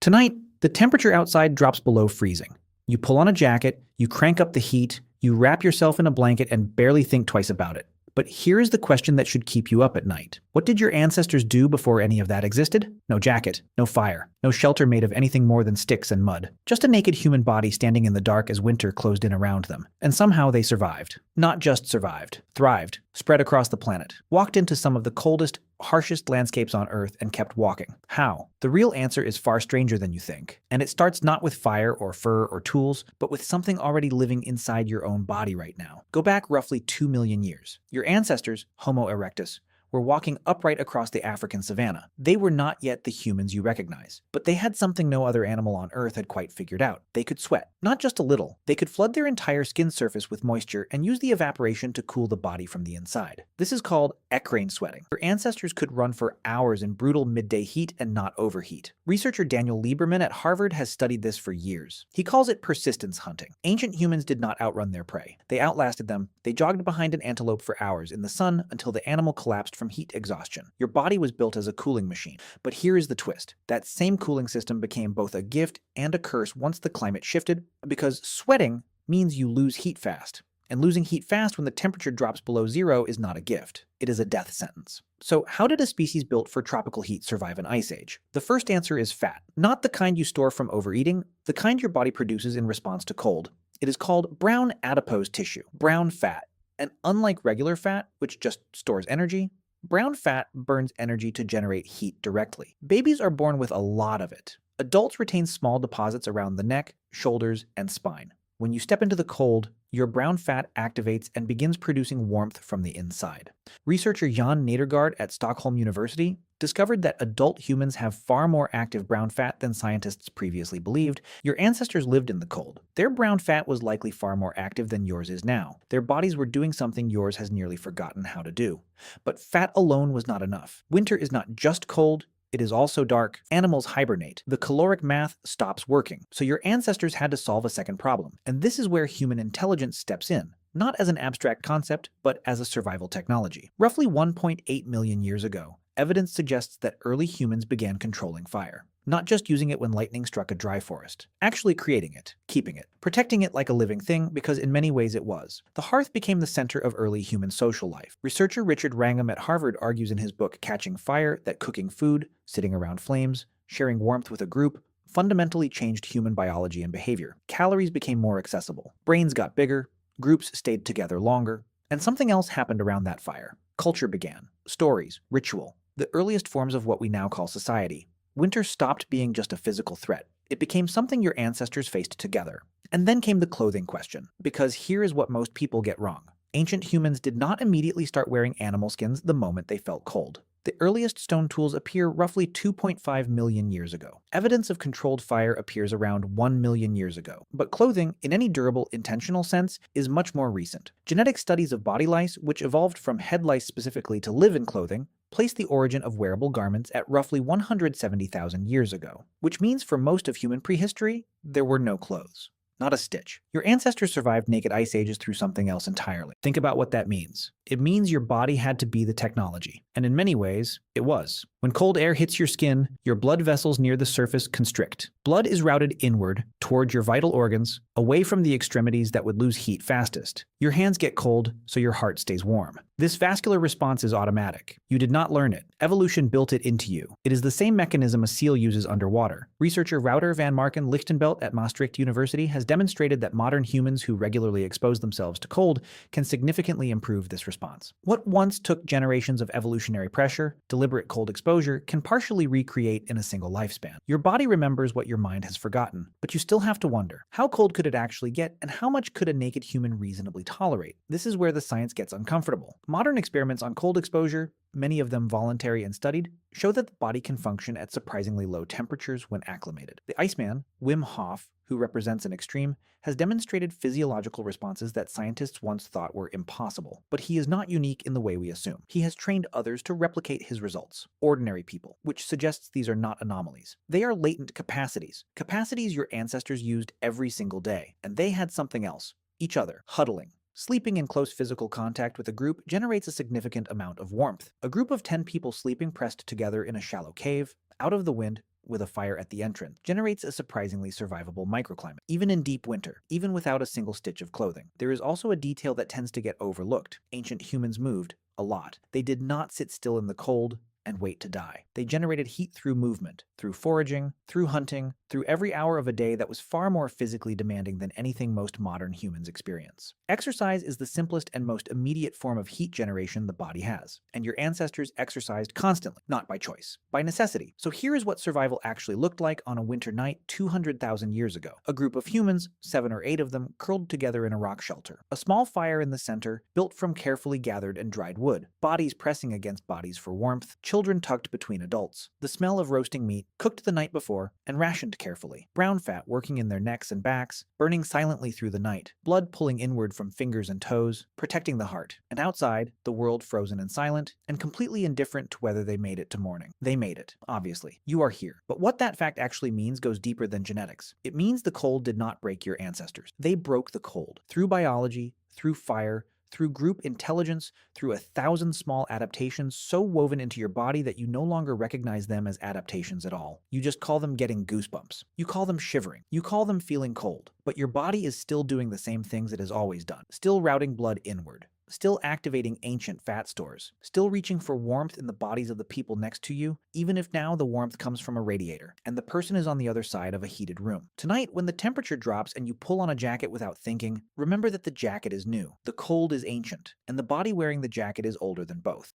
Tonight, the temperature outside drops below freezing. You pull on a jacket, you crank up the heat, you wrap yourself in a blanket and barely think twice about it. But here is the question that should keep you up at night. What did your ancestors do before any of that existed? No jacket, no fire, no shelter made of anything more than sticks and mud. Just a naked human body standing in the dark as winter closed in around them. And somehow they survived. Not just survived, thrived, spread across the planet, walked into some of the coldest, harshest landscapes on Earth and kept walking. How? The real answer is far stranger than you think. And it starts not with fire or fur or tools, but with something already living inside your own body right now. Go back roughly 2 million years. Your ancestors, Homo erectus, were walking upright across the African savanna. They were not yet the humans you recognize, but they had something no other animal on Earth had quite figured out. They could sweat. Not just a little. They could flood their entire skin surface with moisture and use the evaporation to cool the body from the inside. This is called eccrine sweating. Your ancestors could run for hours in brutal midday heat and not overheat. Researcher Daniel Lieberman at Harvard has studied this for years. He calls it persistence hunting. Ancient humans did not outrun their prey. They outlasted them. They jogged behind an antelope for hours in the sun until the animal collapsed from heat exhaustion. Your body was built as a cooling machine. But here is the twist. That same cooling system became both a gift and a curse once the climate shifted, because sweating means you lose heat fast. And losing heat fast when the temperature drops below zero is not a gift. It is a death sentence. So how did a species built for tropical heat survive an ice age? The first answer is fat. Not the kind you store from overeating, the kind your body produces in response to cold. It is called brown adipose tissue, brown fat. And unlike regular fat, which just stores energy, brown fat burns energy to generate heat directly. Babies are born with a lot of it. Adults retain small deposits around the neck, shoulders, and spine. When you step into the cold, your brown fat activates and begins producing warmth from the inside. Researcher Jan Nedergaard at Stockholm University discovered that adult humans have far more active brown fat than scientists previously believed. Your ancestors lived in the cold. Their brown fat was likely far more active than yours is now. Their bodies were doing something yours has nearly forgotten how to do. But fat alone was not enough. Winter is not just cold, it is also dark. Animals hibernate. The caloric math stops working. So your ancestors had to solve a second problem. And this is where human intelligence steps in. Not as an abstract concept, but as a survival technology. Roughly 1.8 million years ago, evidence suggests that early humans began controlling fire. Not just using it when lightning struck a dry forest. Actually creating it, keeping it, protecting it like a living thing, because in many ways it was. The hearth became the center of early human social life. Researcher Richard Wrangham at Harvard argues in his book Catching Fire that cooking food, sitting around flames, sharing warmth with a group, fundamentally changed human biology and behavior. Calories became more accessible. Brains got bigger. Groups stayed together longer. And something else happened around that fire. Culture began. Stories, ritual, the earliest forms of what we now call society. Winter stopped being just a physical threat. It became something your ancestors faced together. And then came the clothing question, because here is what most people get wrong. Ancient humans did not immediately start wearing animal skins the moment they felt cold. The earliest stone tools appear roughly 2.5 million years ago. Evidence of controlled fire appears around 1 million years ago. But clothing, in any durable, intentional sense, is much more recent. Genetic studies of body lice, which evolved from head lice specifically to live in clothing, place the origin of wearable garments at roughly 170,000 years ago, which means for most of human prehistory, there were no clothes. Not a stitch. Your ancestors survived naked ice ages through something else entirely. Think about what that means. It means your body had to be the technology. And in many ways, it was. When cold air hits your skin, your blood vessels near the surface constrict. Blood is routed inward, toward your vital organs, away from the extremities that would lose heat fastest. Your hands get cold, so your heart stays warm. This vascular response is automatic. You did not learn it. Evolution built it into you. It is the same mechanism a seal uses underwater. Researcher Wouter van Marken Lichtenbelt at Maastricht University has demonstrated that modern humans who regularly expose themselves to cold can significantly improve this response. What once took generations of evolutionary pressure, deliberate cold exposure, can partially recreate in a single lifespan. Your body remembers what your mind has forgotten, but you still have to wonder, how cold could it actually get, and how much could a naked human reasonably tolerate? This is where the science gets uncomfortable. Modern experiments on cold exposure, many of them voluntary and studied, show that the body can function at surprisingly low temperatures when acclimated. The Iceman, Wim Hof, who represents an extreme, has demonstrated physiological responses that scientists once thought were impossible. But he is not unique in the way we assume. He has trained others to replicate his results, ordinary people, which suggests these are not anomalies. They are latent capacities, capacities your ancestors used every single day, and they had something else, each other, huddling. Sleeping in close physical contact with a group generates a significant amount of warmth. A group of 10 people sleeping pressed together in a shallow cave, out of the wind, with a fire at the entrance, generates a surprisingly survivable microclimate, even in deep winter, even without a single stitch of clothing. There is also a detail that tends to get overlooked. Ancient humans moved a lot. They did not sit still in the cold and wait to die. They generated heat through movement, through foraging, through hunting, through every hour of a day that was far more physically demanding than anything most modern humans experience. Exercise is the simplest and most immediate form of heat generation the body has, and your ancestors exercised constantly, not by choice, by necessity. So here is what survival actually looked like on a winter night 200,000 years ago. A group of humans, 7 or 8 of them, curled together in a rock shelter. A small fire in the center, built from carefully gathered and dried wood, bodies pressing against bodies for warmth, children tucked between adults, the smell of roasting meat, cooked the night before, and rationed carefully, brown fat working in their necks and backs, burning silently through the night, blood pulling inward from fingers and toes, protecting the heart. And outside, the world frozen and silent, and completely indifferent to whether they made it to morning. They made it, obviously. You are here. But what that fact actually means goes deeper than genetics. It means the cold did not break your ancestors. They broke the cold. Through biology, through fire, through group intelligence, through 1,000 small adaptations so woven into your body that you no longer recognize them as adaptations at all. You just call them getting goosebumps. You call them shivering. You call them feeling cold. But your body is still doing the same things it has always done, still routing blood inward, still activating ancient fat stores, still reaching for warmth in the bodies of the people next to you, even if now the warmth comes from a radiator, and the person is on the other side of a heated room. Tonight, when the temperature drops and you pull on a jacket without thinking, remember that the jacket is new, the cold is ancient, and the body wearing the jacket is older than both.